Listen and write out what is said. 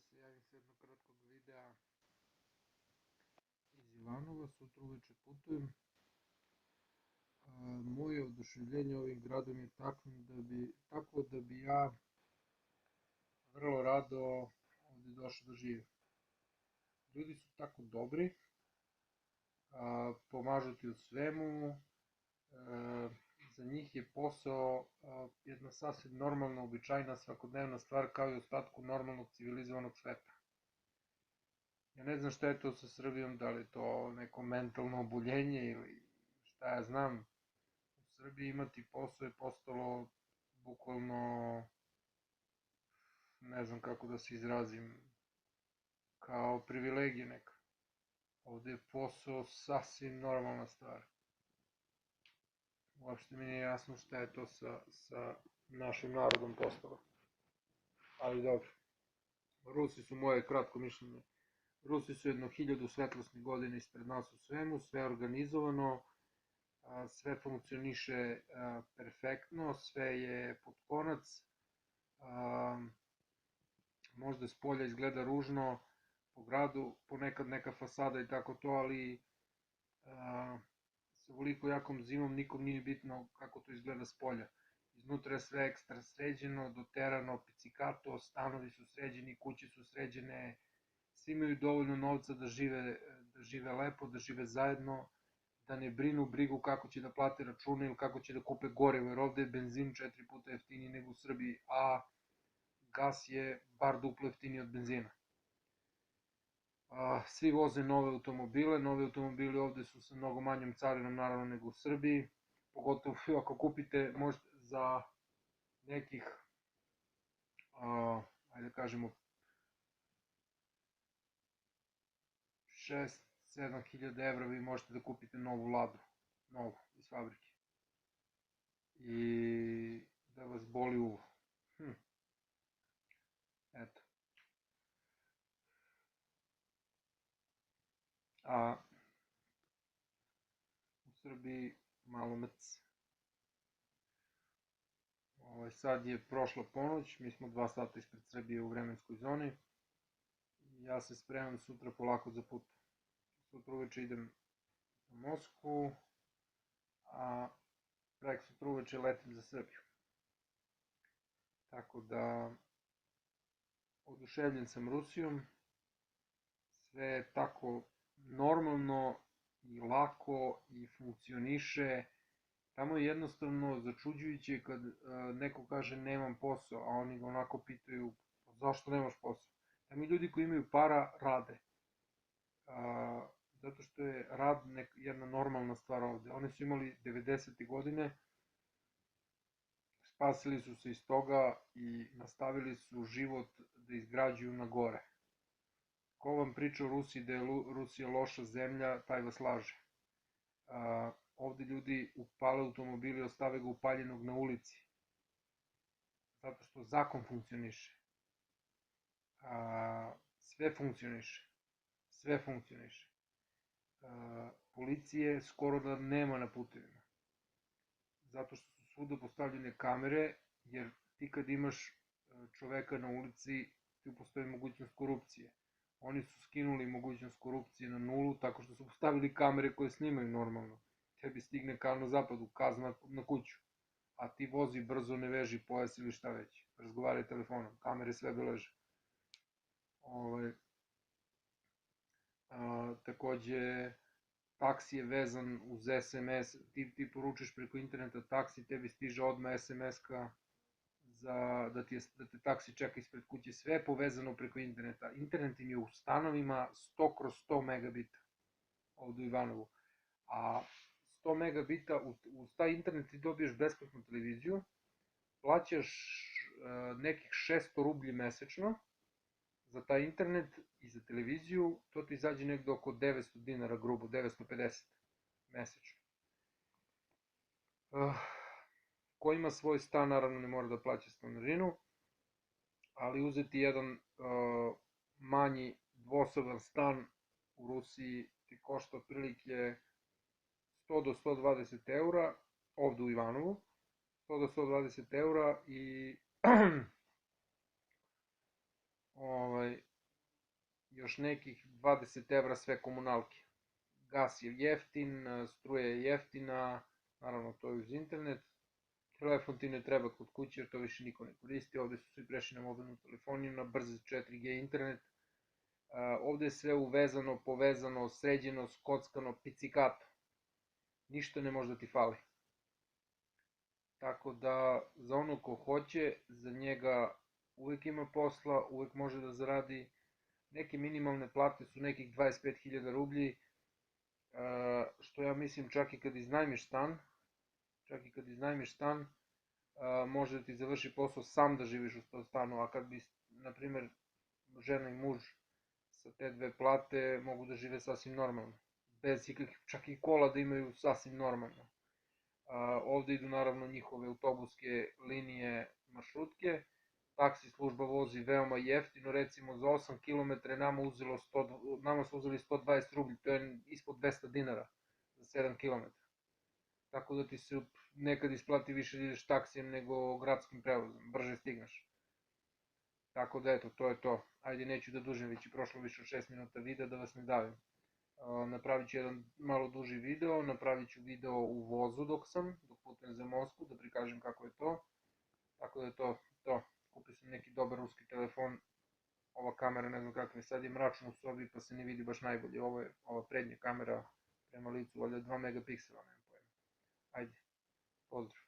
se javim sa jednog kratkog videa iz Ivanova. Sutra uveče putujem. Moje oduševljenje ovim gradom je tako da bi ja vrlo rado ovde došao da živim. Ljudi su tako dobri, pomažu ti u svemu, za njih je posao jedna sasvim normalna, običajna, svakodnevna stvar kao i ostatku normalnog civilizovanog sveta. Ja ne znam šta je to sa Srbijom, da li je to neko mentalno oboljenje ili šta ja znam. U Srbiji imati posao je postalo bukvalno, ne znam kako da se izrazim, kao privilegija neka. Ovde je posao sasvim normalna stvar. Uopšte mi nije jasno šta je to sa našim narodom postalo. Ali dobro. Rusi su, moje kratko mišljenje, Rusi su jedno 1000 svetlosnih godina ispred nas u svemu, sve organizovano, sve funkcioniše perfektno, sve je pod konac, možda s polja izgleda ružno, po gradu ponekad neka fasada i tako to, ali sa ovoliko jakom zimom nikom nije bitno kako to izgleda s polja. Iznutra je sve ekstra sređeno, doterano, picikato, stanovi su sređeni, kuće su sređene, svi imaju dovoljno novca da žive lepo, da žive zajedno, da ne brinu brigu kako će da plate račune ili kako će da kupe gorivo, jer ovde je benzin 4 puta jeftiniji nego u Srbiji, a gas je bar duplo jeftiniji od benzina. Svi voze nove automobili ovde su sa mnogo manjom carinom naravno nego u Srbiji, pogotovo ako kupite možete za nekih, ajde da kažemo, 6-7 hiljada evra vi možete da kupite novu Ladu, novu, iz fabrike. I da vas boli uvo. Eto. A u Srbiji malo mrc. Sad je prošla ponoć, mi smo 2 sata ispred Srbije u vremenskoj zoni. Ja se spremam sutra polako za put. Sutra uveče idem u Moskvu, a prek sutra uveče letim za Srbiju. Tako da, oduševljen sam Rusijom, sve je tako normalno i lako i funkcioniše. Tamo je jednostavno začuđujuće kad neko kaže nemam posao, a oni ga onako pitaju zašto nemaš posao. Tamo ljudi koji imaju para rade. Zato što je rad jedna normalna stvar ovde. Oni su imali 90. godine, spasili su se iz toga i nastavili su život da izgrađuju na gore. Ko vam priča o Rusiji da je Rusija loša zemlja, taj vas laže. Ovde ljudi upale automobili i ostave ga upaljenog na ulici. Zato što zakon funkcioniše. Sve funkcioniše. Sve funkcioniše. Policije skoro da nema na putevima. Zato što su svuda postavljene kamere, jer ti kad imaš čoveka na ulici, tu postoji mogućnost korupcije. Oni su skinuli mogućnost korupcije na nulu tako što su postavili kamere koje snimaju normalno. Tebi stigne kao na zapadu, kazna na kuću. A ti vozi brzo, ne veži pojas ili šta već. Razgovaraj telefonom, kamere sve beleže. Takođe, taksi je vezan uz SMS, ti poručiš preko interneta taksi, tebi stiže odmah SMS-ka da te taksi čeka ispred kuće, sve je povezano preko interneta. Internet im je u stanovima 100/100 megabita ovde u Ivanovu, a 100 megabita, uz taj internet ti dobiješ besplatnu televiziju, plaćaš nekih 600 rublji mesečno za taj internet i za televiziju, to ti izađe negde oko 900 dinara grubo, 950 mesečno. Ko ima svoj stan, naravno ne mora da plaća stanarinu, ali uzeti jedan manji dvosoban stan u Rusiji ti košta otprilike 100 do 120 eura, ovde u Ivanovu, 100 do 120 eura i plaćaš nekih 20 evra sve komunalke. Gas je jeftin, struja je jeftina, naravno to je uz internet. Telefon ti ne treba kod kuće jer to više niko ne koristi, ovde su svi prešli na mobilnu telefoniju, na brzi 4G internet. Ovde je sve uvezano, povezano, sređeno, skockano, picikato. Ništa ne može da ti fali. Tako da, za ono ko hoće, za njega uvek ima posla, uvek može da zaradi. Neke minimalne plate su nekih 25.000 rublji, što ja mislim čak i kad iznajmiš stan, može da ti završi posao sam da živiš u tom stanu, a kad bi, na primer, žena i muž sa te dve plate mogu da žive sasvim normalno, bez ikakvih, čak i kola da imaju sasvim normalno. Ovde idu naravno njihove autobuske linije, maršrutke, taksi služba vozi veoma jeftino, recimo za 8 km nama su uzeli 120 rublji, to je ispod 200 dinara za 7 km. Tako da ti se nekad isplati više da ideš taksijem nego gradskim prevozom, brže stigneš. Tako da eto, to je to. Ajde, neću da dužim, već je prošlo više od 6 minuta videa, da vas ne davim. Napravit ću jedan malo duži video, napravit ću video u vozu dok putujem za Moskvu, da prikažem kako je to. Tako da je to. Kupio sam neki dobar ruski telefon, ova kamera ne znam kakva je, sad je mračno u sobi pa se ne vidi baš najbolje, ova prednja kamera prema licu, valjda 2 megapiksela, nemam pojma. Ajde, pozdrav.